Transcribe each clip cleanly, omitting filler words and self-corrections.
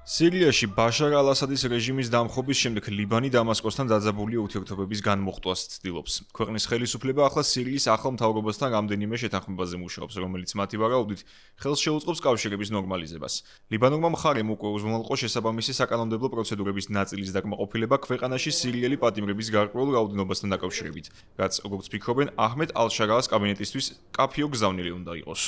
სირიაში ბაშარ ალ-ასადის რეჟიმის დამხობის შემდეგ ლიბანი დამასკოსთან დაძაბული ურთიერთობების განმოხტვას ცდილობს. ქვეყნის ხელისუფლება ახლა სირიის ახალ მთავრობასთან რამდენიმე შეთანხმებაზე მუშაობს, რომელიც მათი ვარაუდით ხელს შეუწყობს კავშირების ნორმალიზებას. ლიბანურმა მხარემ უკვე უზრუნველყო შესაბამისი საკანონმდებლო პროცედურების ნაწილის დაკმაყოფილება ქვეყანაში სირიელი პატიმრების გარკვეულ რაოდენობასთან დაკავშირებით, რაც, როგორც ფიქრობენ, აჰმედ ალ-შარაას კაბინეტისთვის კაფიო გზავნილი უნდა იყოს.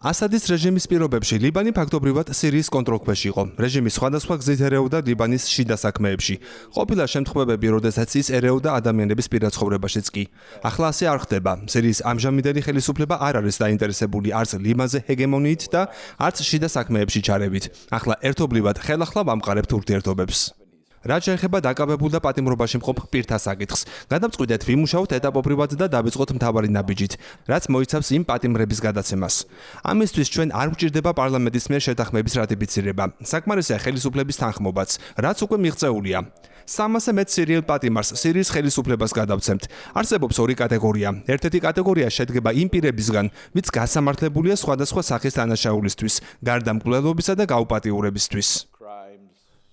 ასადის რეჟიმის პირობებში ლიბანი ფაქტობრივად სირიის კონტროლქვეშ იყო. რეჟიმი სხვადასხვა გზით ერეოდა ლიბანის შიდა საქმეებში. ყოფილა შემთხვევები, როდესაც ის ერეოდა ადამიანების პირად ცხოვრებაშიც კი. ახლა ასე არ ხდება. სირიის ამჟამინდელი ხელისუფლება არ არის დაინტერესებული არც ლიბანზე ჰეგემონიით და არც შიდა საქმეებში ჩარევით. ახლა ერთობლივად ხელახლა ვამყარებთ ურთიერთობებს. რაც შეეხება დაკავებულ და პატიმრობაში მყოფ პირთა საკითხს. გადავწყვიტეთ ვიმუშაოთ ეტაპობრივად და დავიწყოთ მთავარი ნაბიჯით, რაც მოიცავს იმ პატიმრების გადაცემას. ამისთვის ჩვენ არ გვჭირდება პარლამენტის მიერ შეთანხმების რატიფიცირება. საკმარისია ხელისუფლების თანხმობაც, რაც უკვე მიღწეულია. 300-ზე მეტ სირიელ პატიმარს სირიის ხელისუფლებას გადავცემთ. არსებობს ორი კატეგორია. ერთ-ერთი კატეგორია შედგება იმ პირებისგან, ვინც გასამართლებულია სხვადასხვა სახის დანაშაულისთვის, გარდა მკვლელობისა და გაუპატიურებისთვის.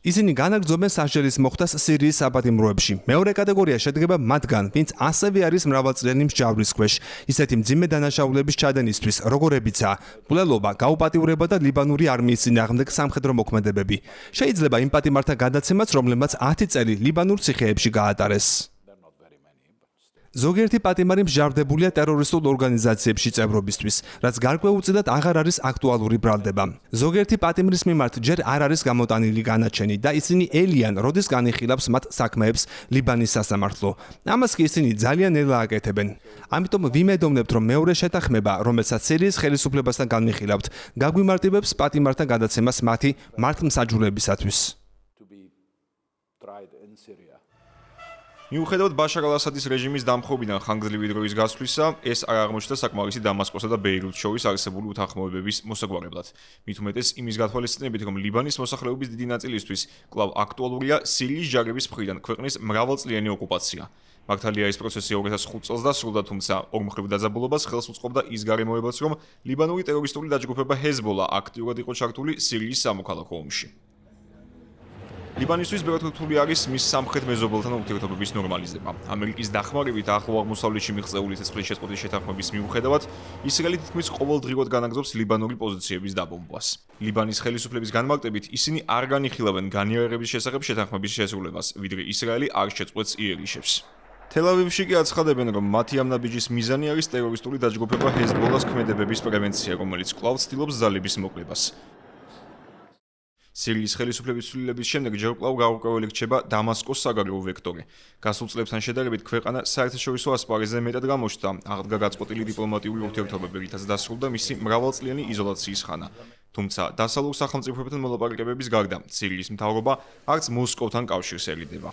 ისინი განაგრძობენ სასჯელის მოხდას სირიის საპატიმროებში. მეორე კატეგორია შედგება მათგან, ვინც ასევე არის მრავალწლიანი მსჯავრების ქვეშ, ისეთი მძიმე დანაშაულების ჩადენისთვის, როგორებიცაა მკვლელობა, გაუპატიურება და ლიბანური არმიის წინააღმდეგ სამხედრო მოქმედებები. შეიძლება იმ პატიმართა გადაცემაც, რომლებმაც 10 წელი ლიბანურ ციხეებში გაატარეს. ზოგიერთი პატიმარი მსჯავრდებულია ტერორისტულ ორგანიზაციებში წევრობისთვის, რაც გარკვეულწილად აღარ არის აქტუალური ბრალდება. ზოგიერთი პატიმრის მიმართ ჯერ არ არის გამოტანილი განაჩენი და ისინი ელიან, როდის განიხილავს მათ საქმეებს ლიბანის სასამართლო. ამას კი ისინი ძალიან ნელა აკეთებენ. ამიტომ ვიმედოვნებთ, რომ მეორე შეთანხმება, რომელსაც სირიის ხელისუფლებასთან განვიხილავთ, გაგვიმარტივებს პატიმართა გადაცემას მათი მართლმსაჯულებისათვის. მიუხედავად ბაშარ ალ-ასადის რეჟიმის დამხობიდან ხანგრძლივი დროის გასვლისა, ეს არ აღმოჩნდა საკმარისი დამასკოსა და ბეირუთს შორის არსებული უთანხმოებების მოსაგვარებლად. მით უმეტეს იმის გათვალისწინებით, რომ ლიბანის მოსახლეობის დიდი ნაწილისთვის კვლავ აქტუალურია სირიის ჯარების მხრიდან ქვეყნის მრავალწლიანი ოკუპაცია. მართალია ეს პროცესი 2005 წელს დასრულდა, თუმცა ორმხრივ დაძაბულობას ხელს უწყობდა ის გარემოებაც, რომ ლიბანური ტერორისტული დაჯგუფება ჰეზბოლა აქტიურად იყო ჩართული სირიის სამოქალაქო ომში. ლიბანისთვის ბევრად რთული არის მის სამხრეთ მეზობელთან ურთიერთობების ნორმალიზება. ამერიკის დახმარებით ახლო აღმოსავლეთში მიღწეული ცეცხლის შეწყვეტის შეთანხმების მიუხედავად, ისრაელი თითქმის ყოველდღიურად განაგრძობს ლიბანური პოზიციების დაბომბვას. ლიბანის ხელისუფლების განმარტებით, ისინი არ განიხილავენ განიარაღების შესახებ შეთანხმების შესრულებას, ვიდრე ისრაელი არ შეწყვეტს იერიშებს. თელ-ავივში კი აცხადებენ, რომ მათი ამ ნაბიჯის მიზანი არის ტერორისტული დაჯგუფება ჰეზბოლას ქმედებების პრევენცია, რომელიც კვლავ ცდილობს ძალების მოკლებას. სირიის ხელისუფლების ცვლილების შემდეგ ჯერ კვლავ გაურკვეველი რჩება დამასკოს საგარეო ვექტორი. გასულ წლებთან შედარებით ქვეყანა საერთაშორისო ასპარეზზე მეტად გამოჩნდა, აღდგა გაწყვეტილი დიპლომატიური ურთიერთობები, რითაც დასრულდა მისი მრავალწლიანი იზოლაციის ხანა. თუმცა დასავლურ სახელმწიფოებთან მოლაპარაკებების გარდა, სირიის მთავრობა არც მოსკოვთან კავშირს ერიდება.